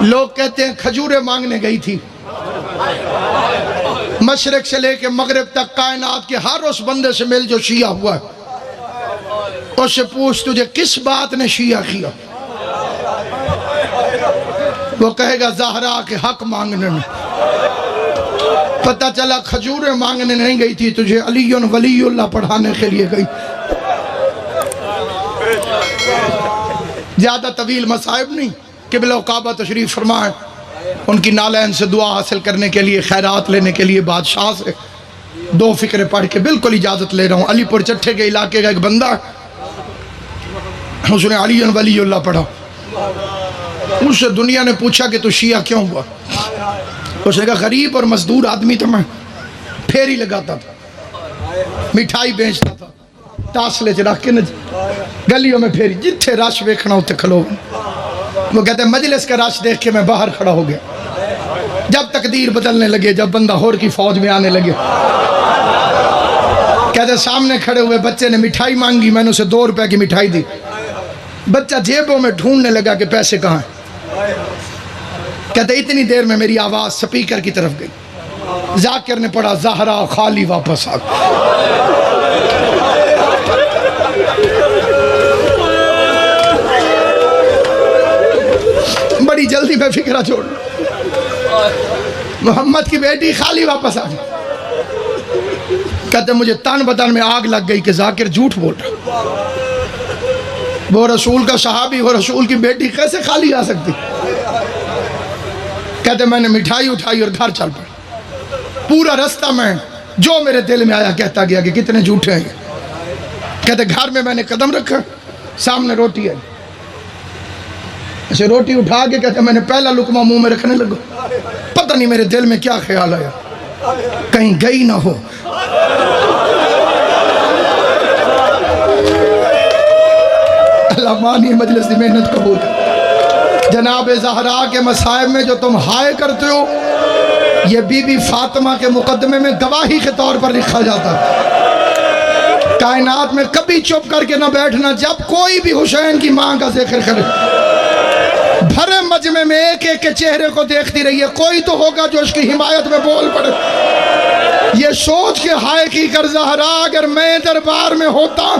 لوگ کہتے ہیں کھجوریں مانگنے گئی تھی، مشرق سے لے کے مغرب تک کائنات کے ہر اس بندے سے مل جو شیعہ ہوا ہے، اس سے پوچھ تجھے کس بات نے شیعہ کیا، وہ کہے گا زہرا کے حق مانگنے میں۔ پتہ چلا کھجوریں مانگنے نہیں گئی تھی، تجھے علی ولی اللہ پڑھانے کے لیے گئی۔ زیادہ طویل مصائب نہیں، قبلہ و کعبہ تشریف فرمائے، ان کی نالین سے دعا حاصل کرنے کے لیے، خیرات لینے کے لیے بادشاہ سے 2 فقرے پڑھ کے بالکل اجازت لے رہا ہوں۔ علی پور چٹھے کے علاقے کا ایک بندہ، اس نے علی ولی اللہ پڑھا، اس سے دنیا نے پوچھا کہ تو شیعہ کیوں ہوا؟ اس نے کہا غریب اور مزدور آدمی تھا، میں پھیری لگاتا تھا، مٹھائی بیچتا تھا، تاسلے چ رکھ کے گلیوں میں پھیری، جتھے رش ویکھنا ہوتے کھلو۔ وہ کہتے ہیں مجلس کا رش دیکھ کے میں باہر کھڑا ہو گیا، جب تقدیر بدلنے لگے، جب بندہ ہور کی فوج میں آنے لگے، کہتے سامنے کھڑے ہوئے بچے نے مٹھائی مانگی، میں نے اسے 2 روپے کی مٹھائی دی، بچہ جیبوں میں ڈھونڈنے لگا کہ پیسے کہاں ہیں۔ کہتے اتنی دیر میں میری آواز سپیکر کی طرف گئی، ذاکر نے پڑھا زہرا خالی واپس آ گئی۔ بڑی جلدی میں فکرہ چھوڑ، محمد کی بیٹی خالی واپس آ گئی۔ کہتے مجھے تن بدن میں آگ لگ گئی کہ ذاکر جھوٹ بول رہا، وہ رسول کا صحابی، وہ رسول کی بیٹی کیسے خالی آ سکتی؟ کہتے میں نے مٹھائی اٹھائی اور گھر چل پڑا، پورا رستہ میں جو میرے دل میں آیا کہتا گیا کہ کتنے جھوٹے ہیں۔ کہتے گھر میں نے قدم رکھا، سامنے روٹی ہے، اسے روٹی اٹھا کے کہتے میں نے پہلا لقمہ منہ میں رکھنے لگا، پتہ نہیں میرے دل میں کیا خیال آیا، کہیں گئی نہ ہو۔ اللہ مانی مجلس دی محنت قبول ہے۔ جناب زہرا کے مصائب میں جو تم ہائے کرتے ہو، یہ بی بی فاطمہ کے مقدمے میں گواہی کے طور پر لکھا جاتا ہے۔ کائنات میں کبھی چپ کر کے نہ بیٹھنا، جب کوئی بھی حسین کی ماں کا ذکر کرے، بھرے مجمع میں ایک ایک کے چہرے کو دیکھتی رہیے، کوئی تو ہوگا جو اس کی حمایت میں بول پڑے۔ یہ سوچ کے ہائے کی کر زہرا اگر میں دربار میں ہوتا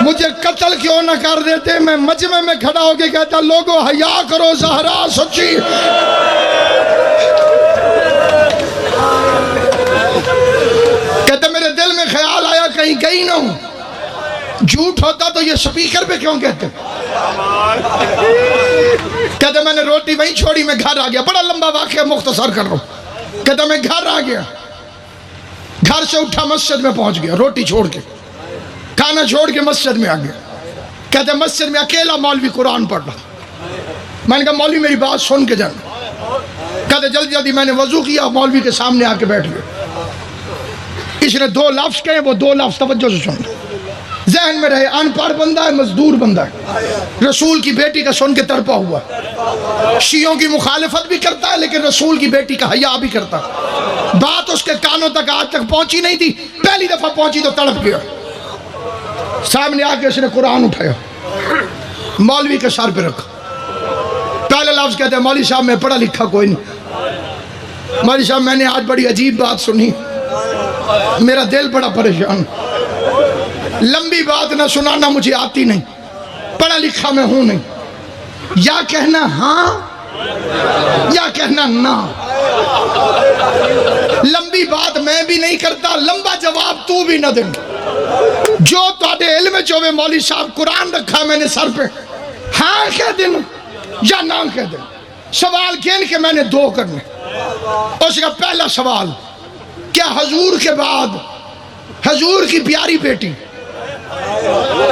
مجھے قتل کیوں نہ کر دیتے، میں مجمع میں کھڑا ہو کے کہتا لوگو حیا کرو، زہرا سچی۔ کہتا میرے دل میں خیال آیا کہیں گئی نہ ہوں، جھوٹ ہوتا تو یہ سپیکر پہ کیوں کہتے؟ کہتا میں نے روٹی وہیں چھوڑی، میں گھر آ گیا، بڑا لمبا واقعہ مختصر کر رہا ہوں۔ کہتا میں گھر آ گیا، گھر سے اٹھا مسجد میں پہنچ گیا، روٹی چھوڑ کے کھانا چھوڑ کے مسجد میں آ گیا۔ کہتے مسجد میں اکیلا مولوی قرآن پڑھ رہا، میں نے کہا مولوی میری بات سن کے جانا۔ کہتے جلدی جلدی میں نے وضو کیا، مولوی کے سامنے آ کے بیٹھ گیا، اس نے 2 لفظ کہے، وہ 2 لفظ توجہ سے سن، ذہن میں رہے، ان پڑھ بندہ ہے، مزدور بندہ ہے، رسول کی بیٹی کا سن کے تڑپا ہوا ہے، شیعوں کی مخالفت بھی کرتا ہے لیکن رسول کی بیٹی کا حیا بھی کرتا ہے۔ بات اس کے کانوں تک آج تک پہنچی نہیں تھی، پہلی دفعہ پہنچی تو تڑپ گیا۔ سامنے آ کے اس نے قرآن اٹھایا، مولوی کے سر پہ رکھا، پہلے لفظ کہتے ہیں مولوی صاحب میں پڑھا لکھا کوئی نہیں، مولوی صاحب میں نے آج بڑی عجیب بات سنی، میرا دل بڑا پریشان، لمبی بات نہ سنانا مجھے آتی نہیں، پڑھا لکھا میں ہوں نہیں، یا کہنا ہاں یا کہنا نہ، لمبی بات میں بھی نہیں کرتا، لمبا جواب تو بھی نہ دیں، جو تھوڑے علم چوے مولوی صاحب قرآن رکھا میں نے سر پہ، ہاں کہہ دیں یا نہ کہہ دیں، سوال گن کے میں نے 2 کرنے۔ اس کا پہلا سوال، کیا حضور کے بعد حضور کی پیاری بیٹی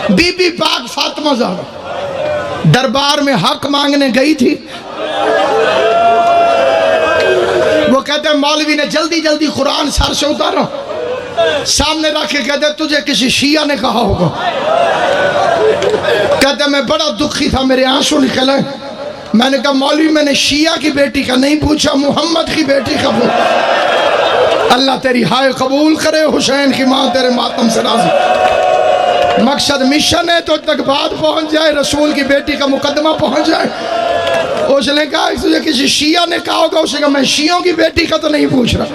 بی بی پاک فاطمہ زہرا دربار میں حق مانگنے گئی تھی؟ وہ کہتے ہیں مولوی نے جلدی جلدی قرآن سر سے اتارا، سامنے رکھ کے کہتے تجھے کسی شیعہ نے کہا ہوگا۔ کہتے میں بڑا دکھی تھا، میرے آنسو نکلے، میں نے کہا مولوی میں نے شیعہ کی بیٹی کا نہیں پوچھا، محمد کی بیٹی کا پوچھا۔ اللہ تیری ہائے قبول کرے، حسین کی ماں تیرے ماتم سے راضی۔ مقصد مشن ہے تو تک بات پہنچ جائے، رسول کی بیٹی کا مقدمہ پہنچ جائے۔ اس نے کہا تجھے کسی شیعہ نے کہا ہوگا، اس نے کہا میں شیعوں کی بیٹی کا تو نہیں پوچھ رہا،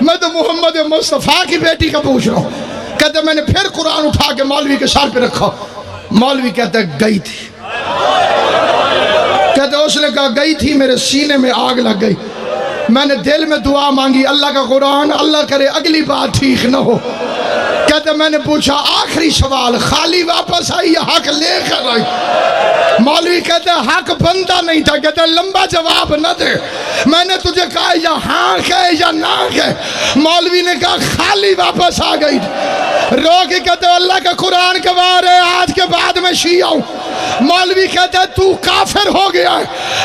میں تو محمد مصطفیٰ کی بیٹی کا پوچھ رہا ہوں۔ کہتے میں نے پھر قرآن اٹھا کے مولوی کے سر پہ رکھا، مولوی کہتا ہے گئی تھی۔ کہتے اس نے کہا گئی تھی، میرے سینے میں آگ لگ گئی، میں نے دل میں دعا مانگی اللہ کا قرآن، اللہ کرے اگلی بات ٹھیک نہ ہو۔ کہتے میں نے پوچھا آخری سوال، خالی واپس آئی یا حق لے کر آئی؟ مولوی کہتے حق بندہ نہیں تھا، کہتے لمبا جواب نہ دے، میں نے تجھے کہا یا ہاں کہے یا نہ کہے۔ مولوی نے کہا خالی واپس آ گئی، رو کے کہتے اللہ کا قرآن گواہ ہے آج کے بعد میں شیعہ ہوں۔ مولوی کہتے تو کافر ہو گیا ہے،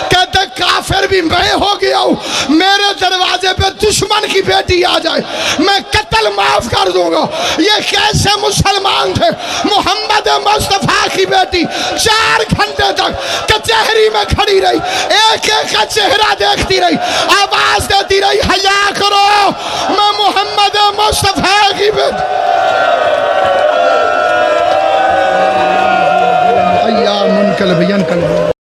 کہتے کافر بھی میں ہو گیا ہوں، میرے دروازے پہ دشمن کی بیٹی آ جائے میں قتل معاف کر دوں گا۔ یہ کیسے مسلمان تھے؟ محمد مصطفیٰ کی بیٹی 4 گھنٹے تک کچہری میں کھڑی رہی، ایک ایک کا چہرہ دیکھتی رہی، آواز دیتی رہی حیا کرو میں محمد مصطفیٰ کی بیٹی۔ ایام منقلب ینقلب